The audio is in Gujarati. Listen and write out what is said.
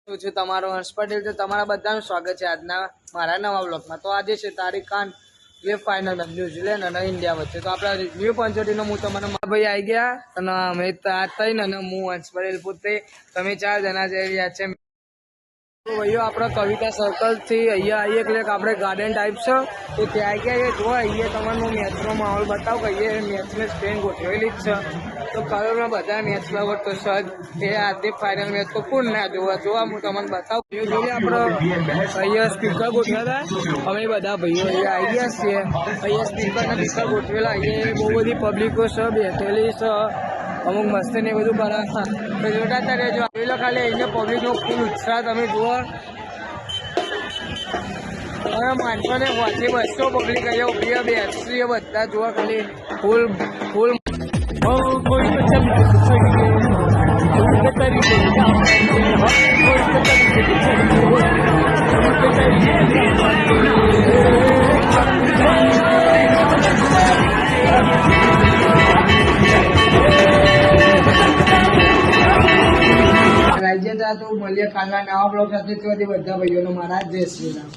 હું છું તમારો હર્ષ પટેલ. તો તમારા બધાનું સ્વાગત છે આજના મારા નવા બ્લોગમાં. તો આજે છે તારીખ 8 ફાઇનલ ન્યુઝીલેન્ડ અને ઇન્ડિયા વચ્ચે. તો આપણા ન્યૂ 85નો હું તમને મારા ભાઈ આવી ગયા અને અમે થઈને અને હું હર્ષ પટેલ પોતે તમે 4 જણા જઈ રહ્યા છે. તો ભાઈઓ આપણે કવિતા સર્કલથી અહીંયા આવીએ એટલે આપણે ગાર્ડન ટાઈપ છે. તો ત્યાં ગયા જો અહીંયા તમારો મેચનો માહોલ બતાવો કે અહીંયા મેચની સ્પેન ગોઠવેલી જ છે. તો કલરમાં બધા મેચ લવર તો સજ એ આજે ફાઇનલ મેચ તો કોણ ના જોવા હું તમને બતાવું. જોઈએ આપણે અહીંયા સ્પીકર ગોઠવેલા અમે બધા ભાઈઓ અહીંયા આવી ગયા છીએ. અહીંયા સ્પીકર ગોઠવેલા અહીંયા બહુ બધી પબ્લિકો છે બેઠેલી છે. અમુક મસ્તી ને બધું કરે તો જોતા ત્યારે જો આવેલો ખાલી અહીંયા પબ્લિકનો ફૂલ ઉત્સાહ તમે જુઓ. માણસો ને વાંચી 200 પબ્લિક અહીંયા ઉભી બેસી બધા જોવા ખાલી ફૂલ ફૂલ રાજ્ય તો મળીએ કાલના નવા બ્લોગ સાથે. બધા ભાઈઓનો મારા જય શ્રી રામ.